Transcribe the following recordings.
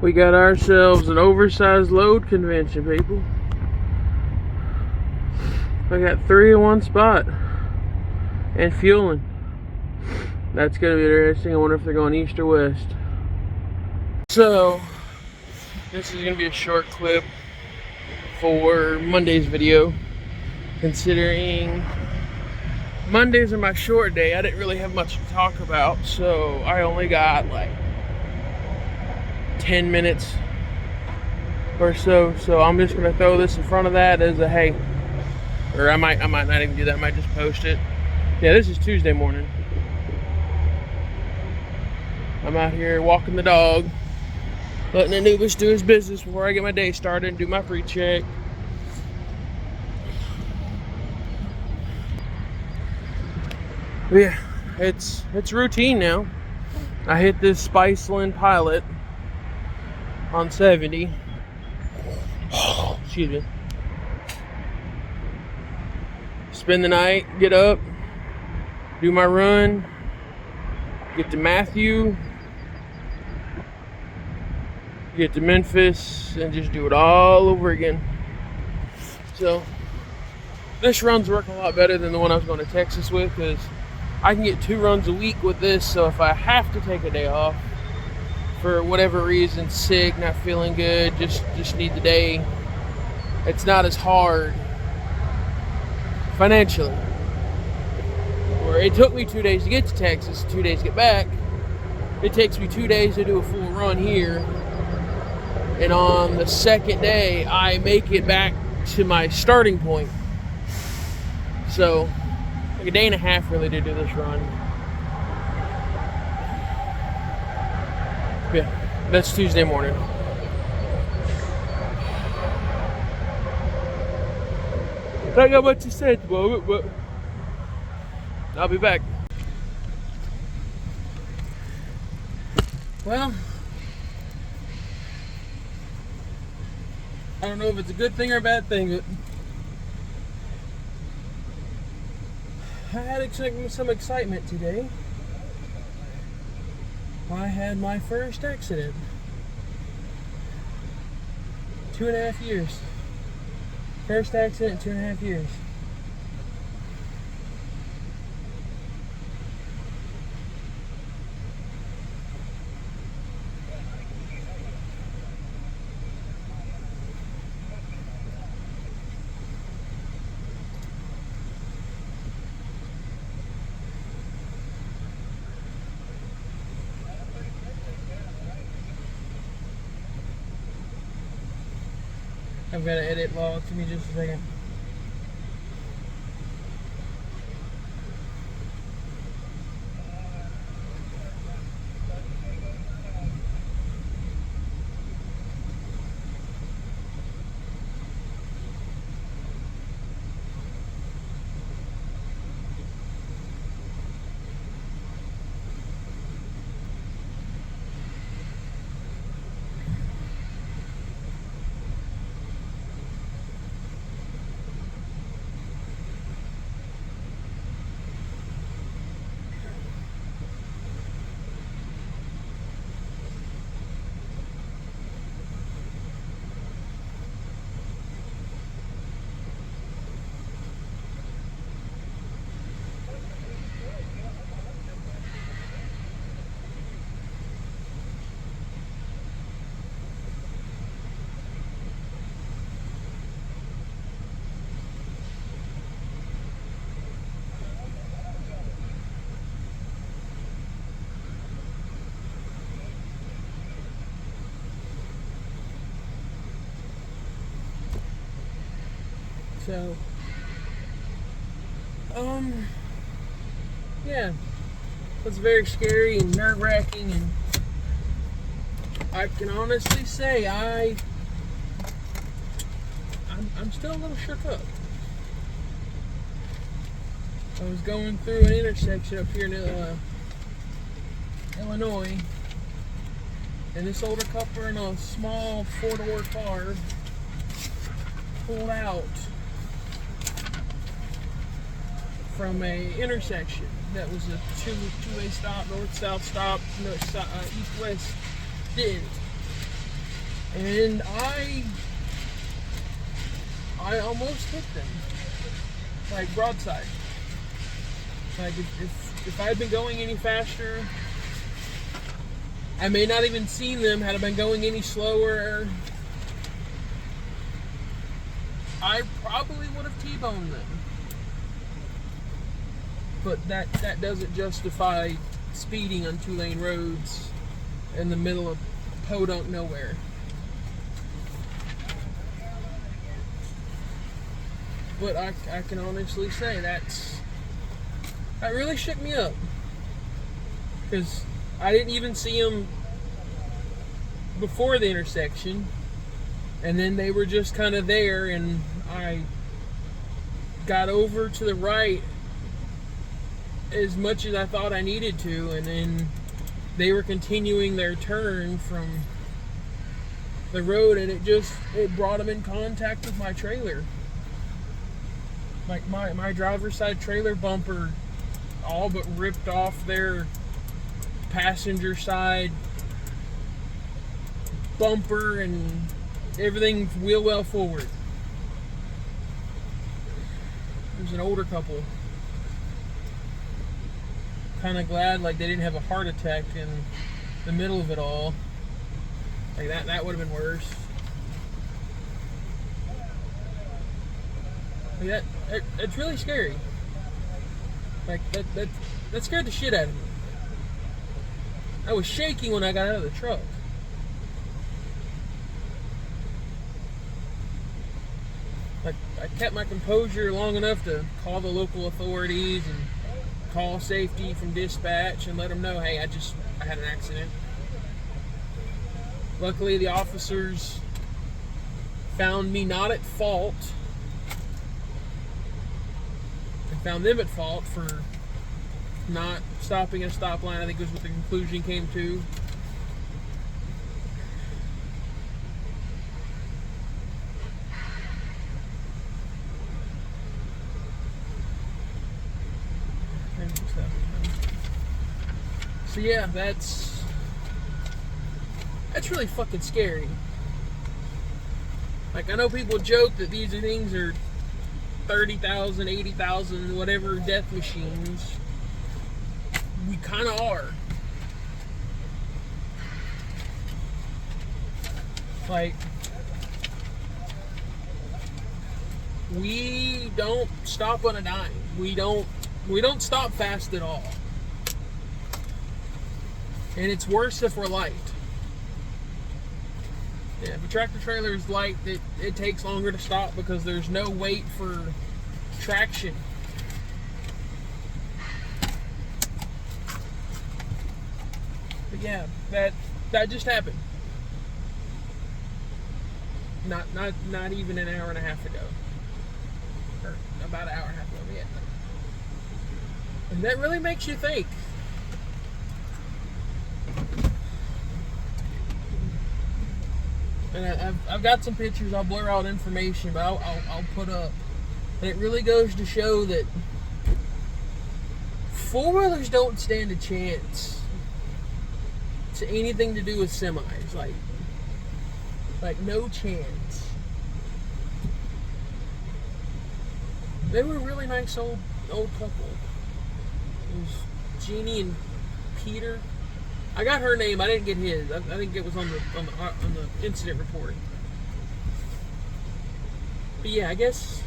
We got ourselves an oversized load convention, people. I got 3 in one spot. And fueling. That's gonna be interesting. I wonder if they're going east or west. So, this is gonna be a short clip for Monday's video. Considering Mondays are my short day, I didn't really have much to talk about, so I only got like 10 minutes or so. So I'm just gonna throw this in front of that as a hey, or I might not even do that. I might just post it. Yeah, this is Tuesday morning. I'm out here walking the dog, letting Anubis do his business before I get my day started and do my pre-check. But yeah, it's routine now. I hit this Spiceland Pilot on 70. Excuse me. Spend the night, get up, do my run, get to Matthew, get to Memphis, and just do it all over again. So this run's working a lot better than the one I was going to Texas with, because I can get 2 runs a week with this. So if I have to take a day off for whatever reason, sick, not feeling good, just need the day, it's not as hard financially. Where it took me 2 days to get to Texas, 2 days to get back, it takes me 2 days to do a full run here. And on the second day, I make it back to my starting point. So, like a day and a half really to do this run. Yeah, that's Tuesday morning. Not got much to say at the moment, but I'll be back. Well, I don't know if it's a good thing or a bad thing, but I had some excitement today. I had my first accident. 2.5 years. First accident in 2.5 years. I'm gonna edit log. Give me just a second. So, yeah, it was very scary and nerve-wracking, and I can honestly say I'm still a little shook up. I was going through an intersection up here in Illinois, and this older couple in a small 4-door car pulled out from a intersection that was a two-way stop, north-south stop, no, east-west didn't. And I almost hit them, like broadside. Like if I had been going any faster, I may not even seen them. Had I been going any slower, I probably would have T-boned them. But that doesn't justify speeding on 2-lane roads in the middle of podunk nowhere. But I can honestly say that really shook me up, because I didn't even see them before the intersection, and then they were just kind of there, and I got over to the right as much as I thought I needed to, and then they were continuing their turn from the road, and it brought them in contact with my trailer. Like my driver's side trailer bumper all but ripped off their passenger side bumper, and everything wheel well forward. There's an older couple. Kind of glad like they didn't have a heart attack in the middle of it all. Like that would have been worse. Like it's really scary. Like that scared the shit out of me. I was shaking when I got out of the truck. Like I kept my composure long enough to call the local authorities and call safety from dispatch and let them know, hey, I had an accident. Luckily, the officers found me not at fault, and found them at fault for not stopping at a stop line. I think was what the conclusion came to. So yeah, that's really fucking scary. Like, I know people joke that these things are 30,000, 80,000, whatever death machines. We kind of are. Like, we don't stop on a dime. We don't stop fast at all. And it's worse if we're light. Yeah, if a tractor trailer is light, it takes longer to stop because there's no weight for traction. But yeah, that just happened. Not even an hour and a half ago. Or about an hour and a half ago, yeah. And that really makes you think. And I've got some pictures. I'll blur out information, but I'll put up. And it really goes to show that four-wheelers don't stand a chance to anything to do with semis. Like no chance. They were a really nice old couple. It was Jeannie and Peter. I got her name. I didn't get his. I think it was on the incident report. But yeah, I guess.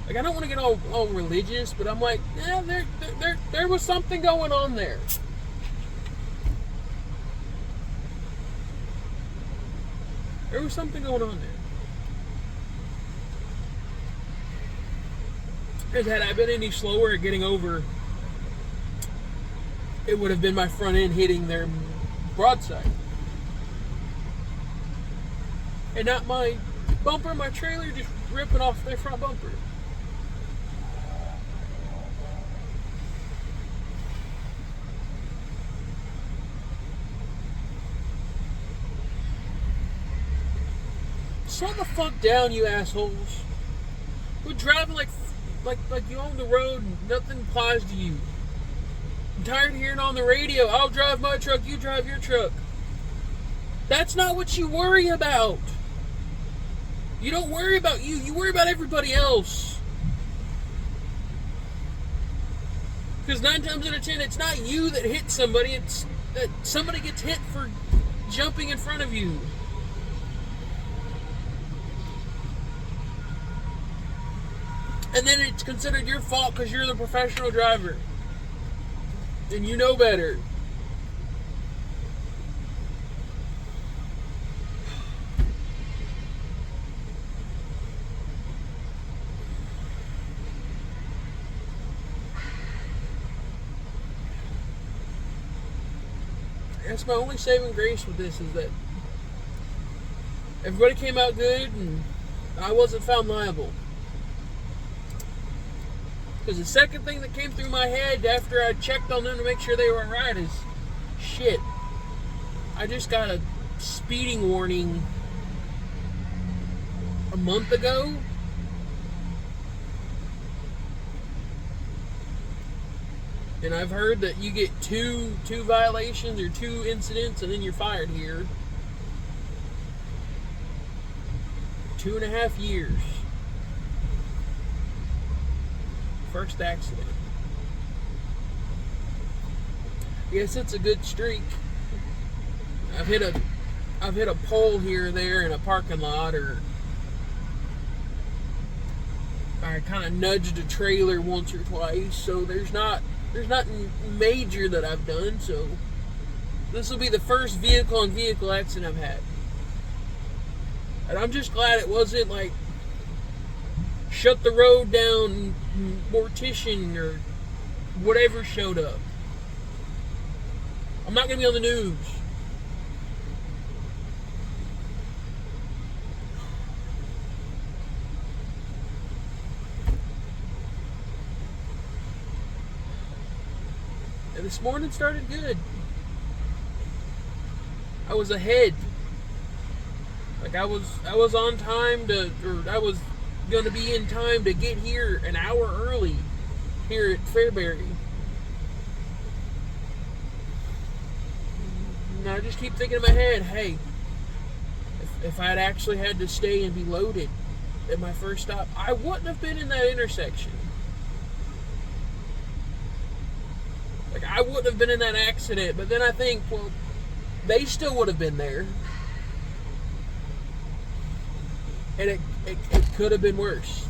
Like, I don't want to get all religious, but I'm like, yeah, there was something going on there. There was something going on there. Because had I been any slower at getting over, it would have been my front end hitting their broadside. And not my bumper, my trailer just ripping off their front bumper. Slow the fuck down, you assholes. We're driving like you own the road and nothing applies to you. tired of hearing on the radio, I'll drive my truck, you drive your truck. That's not what you worry about. You don't worry about you. You worry about everybody else. Because 9 times out of 10, it's not you that hits somebody. It's that somebody gets hit for jumping in front of you. And then it's considered your fault because you're the professional driver. And you know better. That's my only saving grace with this, is that everybody came out good and I wasn't found liable. Because the second thing that came through my head after I checked on them to make sure they were alright is, shit, I just got a speeding warning a month ago. And I've heard that you get two violations or 2 incidents and then you're fired here. 2.5 years. First accident. Yes, it's a good streak. I've hit a pole here or there in a parking lot, or I kind of nudged a trailer once or twice. So there's nothing major that I've done. So this will be the first vehicle-on-vehicle accident I've had, and I'm just glad it wasn't like shut the road down mortician or whatever showed up. I'm not going to be on the news. And this morning started good. I was ahead. Like I was on time I was going to be in time to get here an hour early here at Fairbury. And I just keep thinking in my head, hey, if I had actually had to stay and be loaded at my first stop, I wouldn't have been in that intersection. Like, I wouldn't have been in that accident. But then I think, well, they still would have been there. And it could have been worse.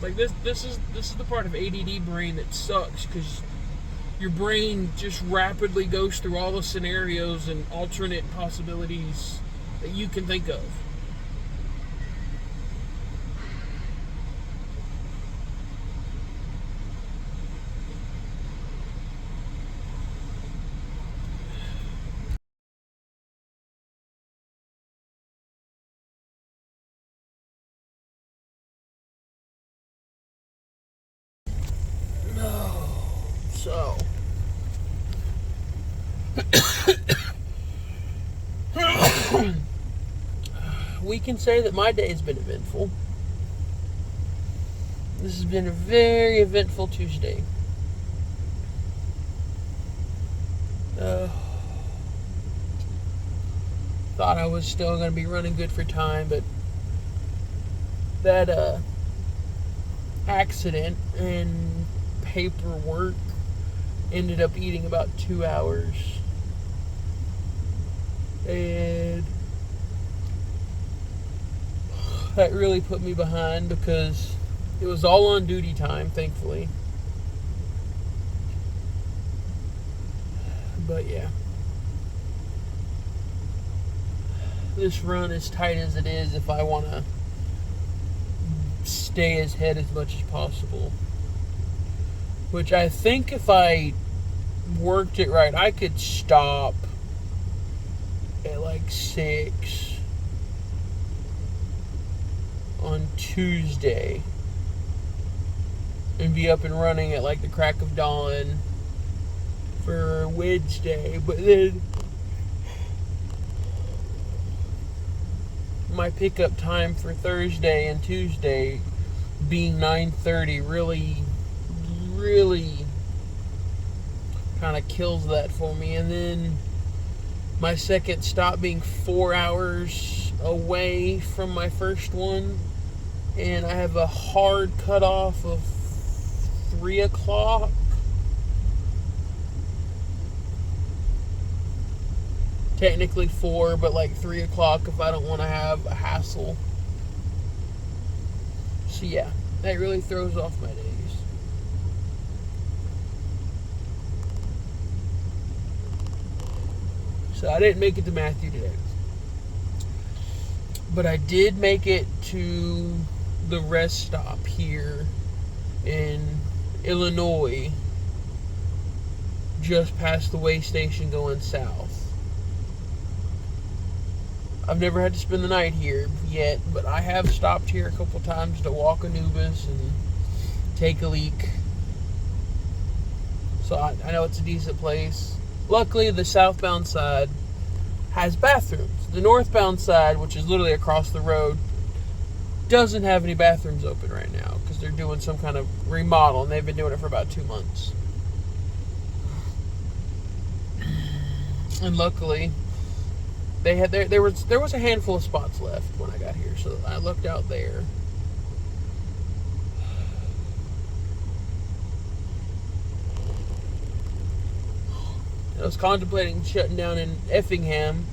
Like this is the part of ADD brain that sucks, because your brain just rapidly goes through all the scenarios and alternate possibilities that you can think of. So, we can say that my day has been eventful. This has been a very eventful Tuesday. Thought I was still going to be running good for time, but that accident and paperwork ended up eating about 2 hours, and that really put me behind because it was all on duty time, thankfully. But yeah, this run, as tight as it is, if I want to stay ahead as much as possible, which I think if I worked it right, I could stop at like 6 on Tuesday and be up and running at like the crack of dawn for Wednesday. But then my pickup time for Thursday and Tuesday being 9:30 really kind of kills that for me. And then my second stop being 4 hours away from my first one, and I have a hard cutoff of 3 o'clock. Technically 4, but like 3 o'clock if I don't want to have a hassle. So yeah, that really throws off my days. So I didn't make it to Matthew today. But I did make it to the rest stop here in Illinois, just past the way station going south. I've never had to spend the night here yet, but I have stopped here a couple times to walk Anubis and take a leak. So I know it's a decent place. Luckily, the southbound side has bathrooms. The northbound side, which is literally across the road, doesn't have any bathrooms open right now because they're doing some kind of remodel, and they've been doing it for about 2 months. And luckily, they had there was a handful of spots left when I got here, so I looked out there. I was contemplating shutting down in Effingham,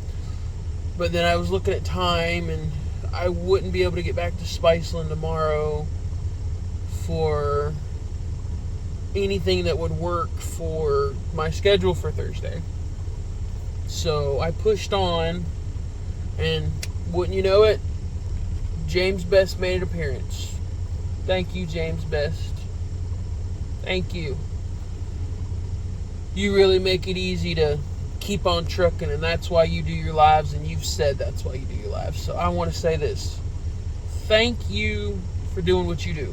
but then I was looking at time, and I wouldn't be able to get back to Spiceland tomorrow for anything that would work for my schedule for Thursday. So I pushed on, and wouldn't you know it, James Best made an appearance. Thank you, James Best. Thank you. You really make it easy to keep on trucking, and that's why you do your lives, and you've said that's why you do your lives. So I want to say this. Thank you for doing what you do,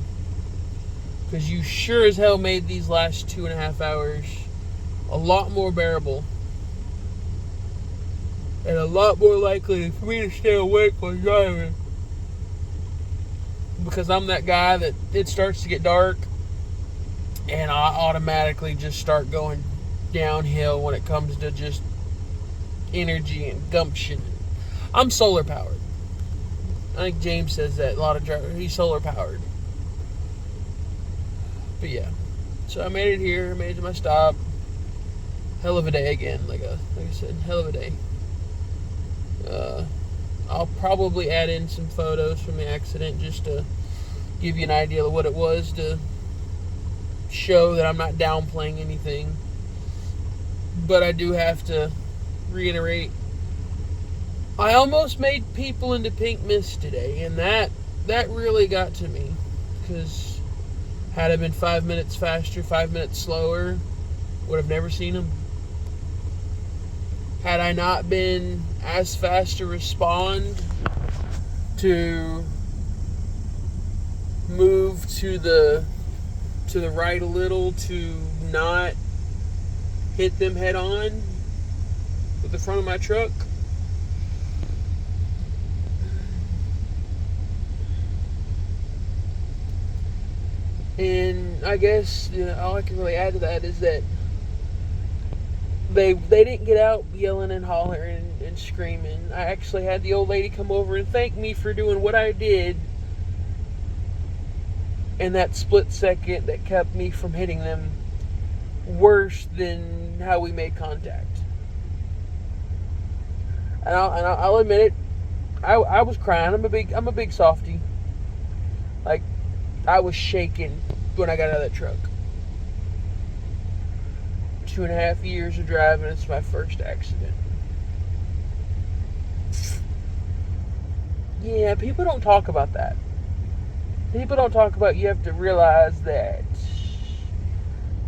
because you sure as hell made these last 2.5 hours a lot more bearable and a lot more likely for me to stay awake while driving, because I'm that guy that it starts to get dark and I automatically just start going downhill when it comes to just energy and gumption. I'm solar powered. I think James says that a lot of drivers. He's solar powered. But yeah, so I made it here. Made it to my stop. Hell of a day again. Like I said, hell of a day. I'll probably add in some photos from the accident just to give you an idea of what it was, to show that I'm not downplaying anything. But I do have to reiterate, I almost made people into pink mist today, and that really got to me, because had I been 5 minutes faster, 5 minutes slower, would have never seen them. Had I not been as fast to respond, to move to the right a little, to not hit them head on with the front of my truck, and I guess all I can really add to that is that they didn't get out yelling and hollering and screaming. I actually had the old lady come over and thank me for doing what I did in that split second that kept me from hitting them worse than how we made contact. And I'll admit it, I was crying. I'm a big softie. Like, I was shaking when I got out of that truck. 2.5 years of driving, it's my first accident. Yeah, people don't talk about that. People don't talk about, you have to realize that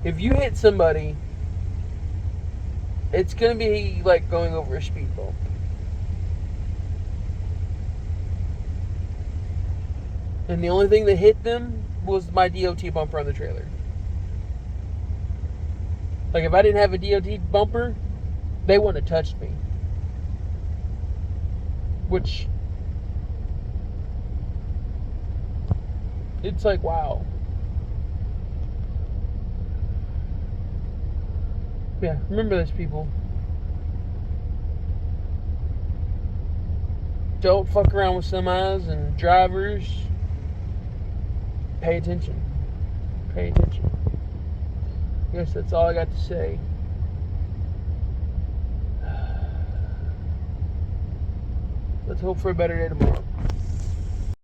if you hit somebody, it's going to be like going over a speed bump. And the only thing that hit them was my DOT bumper on the trailer. Like, if I didn't have a DOT bumper, they wouldn't have touched me. Which It's like, wow. Yeah, remember this, people. Don't fuck around with semis and drivers. Pay attention. Pay attention. I guess that's all I got to say. Let's hope for a better day tomorrow.